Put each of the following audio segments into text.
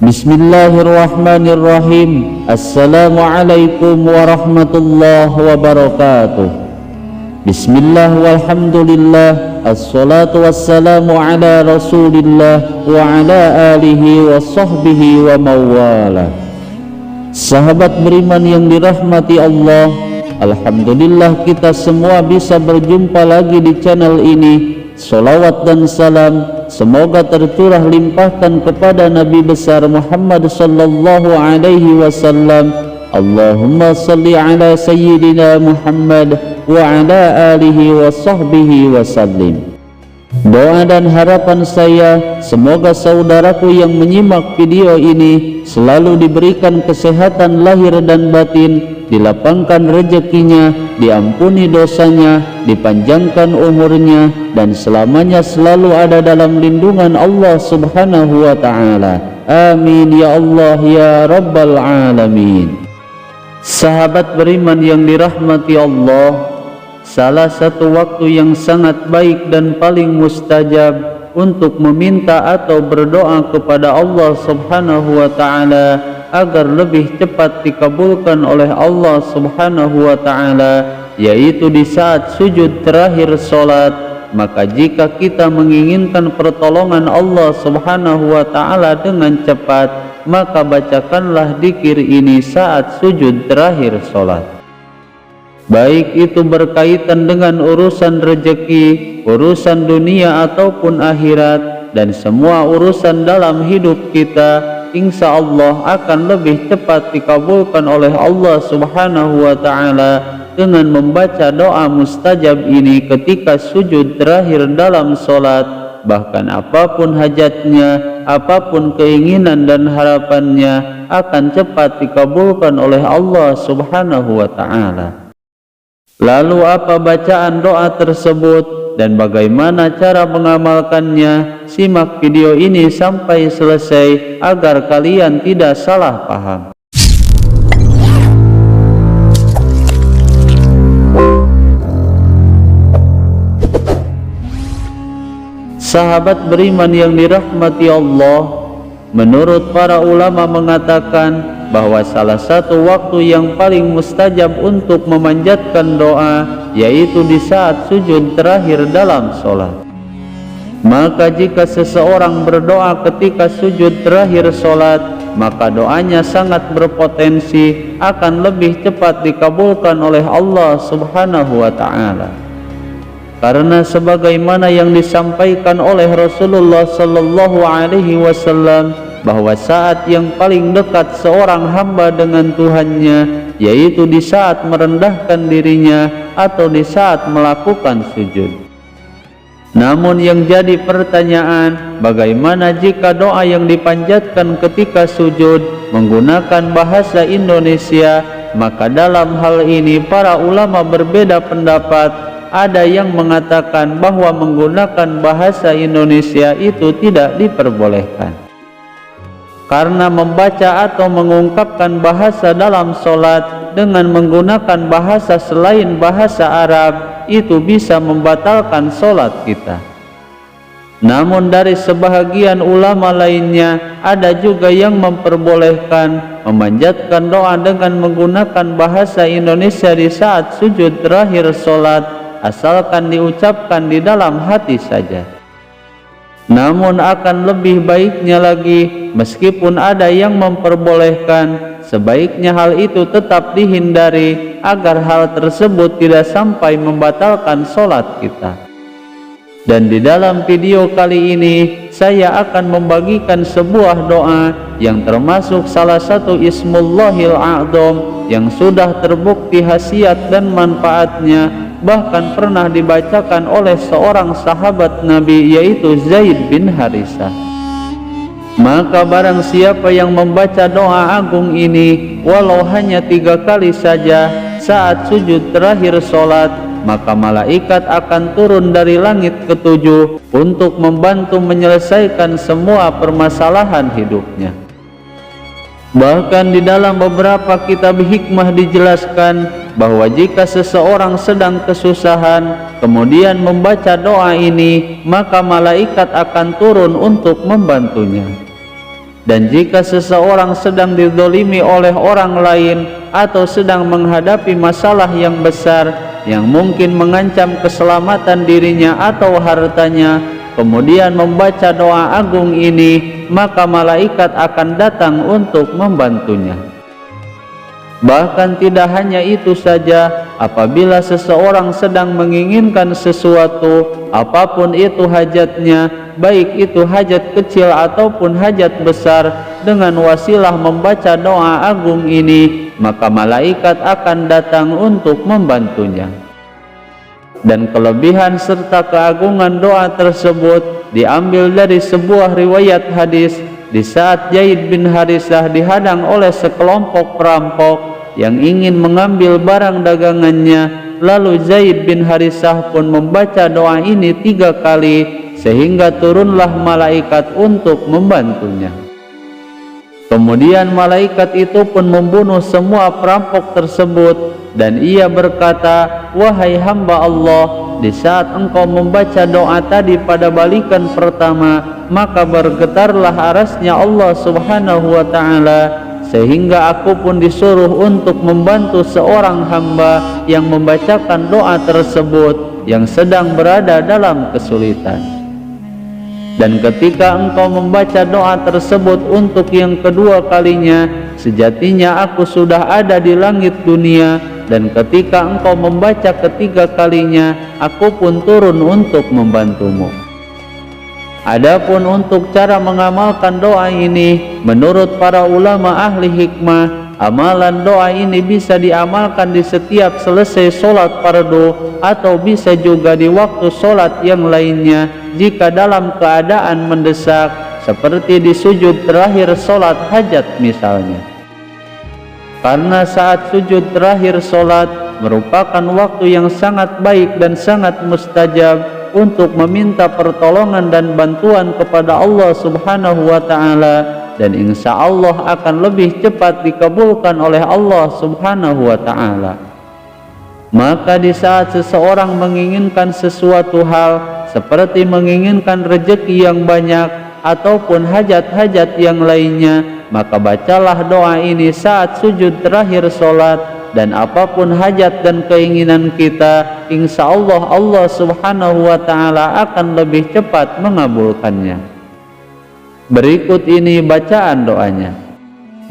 Bismillahirrahmanirrahim. Assalamualaikum warahmatullahi wabarakatuh. Bismillah walhamdulillah, assalatu wassalamu ala rasulillah wa ala alihi wa sahbihi wa mawala. Sahabat beriman yang dirahmati Allah, alhamdulillah kita semua bisa berjumpa lagi di channel ini. Salawat dan salam semoga tercurah limpahkan kepada Nabi besar Muhammad sallallahu alaihi wasallam. Allahumma salli ala sayyidina Muhammad wa ala alihi wa sahbihi wasallim. Doa dan harapan saya, semoga saudaraku yang menyimak video ini selalu diberikan kesehatan lahir dan batin, dilapangkan rezekinya, diampuni dosanya, dipanjangkan umurnya, dan selamanya selalu ada dalam lindungan Allah subhanahu wa ta'ala. Amin ya Allah ya Rabbal Alamin. Sahabat beriman yang dirahmati Allah, salah satu waktu yang sangat baik dan paling mustajab untuk meminta atau berdoa kepada Allah subhanahu wa ta'ala agar lebih cepat dikabulkan oleh Allah subhanahu wa ta'ala, yaitu di saat sujud terakhir solat. Maka jika kita menginginkan pertolongan Allah subhanahu wa ta'ala dengan cepat, maka bacakanlah dzikir ini saat sujud terakhir solat. Baik itu berkaitan dengan urusan rezeki, urusan dunia ataupun akhirat, dan semua urusan dalam hidup kita, insya Allah akan lebih cepat dikabulkan oleh Allah subhanahu wa ta'ala dengan membaca doa mustajab ini ketika sujud terakhir dalam solat. Bahkan apapun hajatnya, apapun keinginan dan harapannya akan cepat dikabulkan oleh Allah subhanahu wa ta'ala. Lalu apa bacaan doa tersebut dan bagaimana cara mengamalkannya? Simak video ini sampai selesai agar kalian tidak salah paham. Sahabat beriman yang dirahmati Allah, menurut para ulama mengatakan bahwa salah satu waktu yang paling mustajab untuk memanjatkan doa yaitu di saat sujud terakhir dalam sholat. Maka jika seseorang berdoa ketika sujud terakhir sholat, maka doanya sangat berpotensi akan lebih cepat dikabulkan oleh Allah subhanahu wa ta'ala. Karena sebagaimana yang disampaikan oleh Rasulullah sallallahu alaihi wasallam bahwa saat yang paling dekat seorang hamba dengan Tuhannya yaitu di saat merendahkan dirinya atau di saat melakukan sujud. Namun yang jadi pertanyaan, bagaimana jika doa yang dipanjatkan ketika sujud menggunakan bahasa Indonesia? Maka dalam hal ini para ulama berbeda pendapat. Ada yang mengatakan bahwa menggunakan bahasa Indonesia itu tidak diperbolehkan, karena membaca atau mengungkapkan bahasa dalam sholat dengan menggunakan bahasa selain bahasa Arab itu bisa membatalkan sholat kita. Namun dari sebahagian ulama lainnya ada juga yang memperbolehkan memanjatkan doa dengan menggunakan bahasa Indonesia di saat sujud terakhir sholat, asalkan diucapkan di dalam hati saja. Namun akan lebih baiknya lagi, meskipun ada yang memperbolehkan, sebaiknya hal itu tetap dihindari agar hal tersebut tidak sampai membatalkan sholat kita. Dan di dalam video kali ini saya akan membagikan sebuah doa yang termasuk salah satu Ismullahil A'dzam yang sudah terbukti khasiat dan manfaatnya, bahkan pernah dibacakan oleh seorang sahabat Nabi yaitu Zaid bin Harisah. Maka barang siapa yang membaca doa agung ini walau hanya 3 kali saja saat sujud terakhir sholat, maka malaikat akan turun dari langit ke-7 untuk membantu menyelesaikan semua permasalahan hidupnya. Bahkan di dalam beberapa kitab hikmah dijelaskan bahwa jika seseorang sedang kesusahan kemudian membaca doa ini, maka malaikat akan turun untuk membantunya. Dan jika seseorang sedang dizalimi oleh orang lain atau sedang menghadapi masalah yang besar yang mungkin mengancam keselamatan dirinya atau hartanya, kemudian membaca doa agung ini, maka malaikat akan datang untuk membantunya. Bahkan tidak hanya itu saja, apabila seseorang sedang menginginkan sesuatu, apapun itu hajatnya, baik itu hajat kecil ataupun hajat besar, dengan wasilah membaca doa agung ini, maka malaikat akan datang untuk membantunya. Dan kelebihan serta keagungan doa tersebut diambil dari sebuah riwayat hadis, di saat Zaid bin Harithah dihadang oleh sekelompok perampok yang ingin mengambil barang dagangannya, lalu Zaid bin Harithah pun membaca doa ini 3 kali, sehingga turunlah malaikat untuk membantunya. Kemudian malaikat itu pun membunuh semua perampok tersebut, dan ia berkata, "Wahai hamba Allah, di saat engkau membaca doa tadi pada balikan pertama, maka bergetarlah arasnya Allah subhanahu wa ta'ala, sehingga aku pun disuruh untuk membantu seorang hamba yang membacakan doa tersebut yang sedang berada dalam kesulitan. Dan ketika engkau membaca doa tersebut untuk yang kedua kalinya, sejatinya aku sudah ada di langit dunia, dan ketika engkau membaca ketiga kalinya, aku pun turun untuk membantumu." Adapun untuk cara mengamalkan doa ini, menurut para ulama ahli hikmah, amalan doa ini bisa diamalkan di setiap selesai sholat fardu, atau bisa juga di waktu sholat yang lainnya jika dalam keadaan mendesak, seperti di sujud terakhir sholat hajat misalnya. Karena saat sujud terakhir sholat merupakan waktu yang sangat baik dan sangat mustajab untuk meminta pertolongan dan bantuan kepada Allah subhanahu wa ta'ala, dan insya Allah akan lebih cepat dikabulkan oleh Allah subhanahu wa ta'ala. Maka di saat seseorang menginginkan sesuatu hal, seperti menginginkan rezeki yang banyak ataupun hajat-hajat yang lainnya, maka bacalah doa ini saat sujud terakhir sholat, dan apapun hajat dan keinginan kita, insya Allah Allah subhanahu wa ta'ala akan lebih cepat mengabulkannya. Berikut ini bacaan doanya.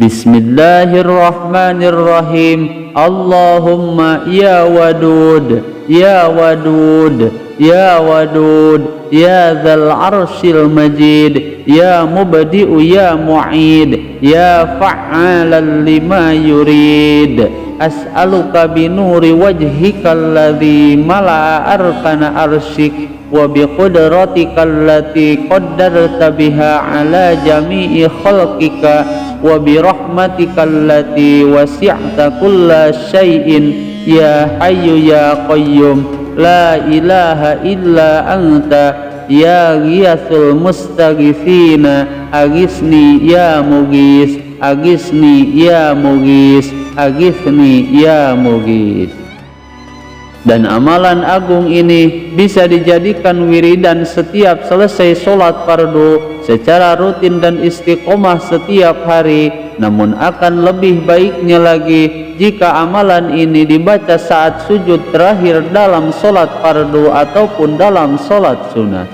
Bismillahirrahmanirrahim. Allahumma ya wadud, ya wadud, ya wadud, ya dzal arsyil majid, ya mubdi'u ya mu'id, ya fa'alan lima yurid. As'aluka binuri wajhika alladhi mala'a arkana arsyik, wa biqudratika allati qaddarta biha ala jami'i khalqika, wa birahmatika allati wasi'ta kulla syai'in, ya hayyu ya qayyum, la ilaha illa anta, ya ghiyathul mustaghithina, agisni ya mugis, agisni ya mugis, aghithni ya mughith. Dan amalan agung ini bisa dijadikan wiridan setiap selesai sholat fardu secara rutin dan istiqomah setiap hari. Namun akan lebih baiknya lagi jika amalan ini dibaca saat sujud terakhir dalam sholat fardu ataupun dalam sholat sunat.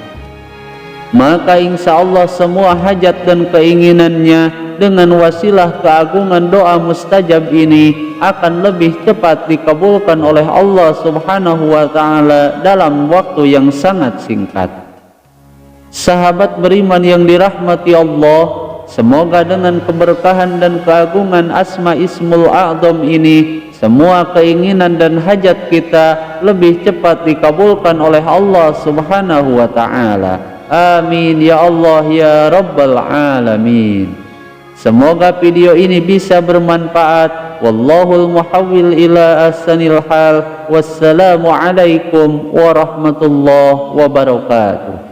Maka insya Allah semua hajat dan keinginannya dengan wasilah keagungan doa mustajab ini akan lebih cepat dikabulkan oleh Allah subhanahu wa ta'ala dalam waktu yang sangat singkat. Sahabat beriman yang dirahmati Allah, semoga dengan keberkahan dan keagungan Asma Ismul A'zam ini, semua keinginan dan hajat kita lebih cepat dikabulkan oleh Allah subhanahu wa ta'ala. Amin ya Allah ya Rabbal Alamin. Semoga video ini bisa bermanfaat. Wallahul muhawwil ila ahsanil hal. Wassalamu alaikum warahmatullahi wabarakatuh.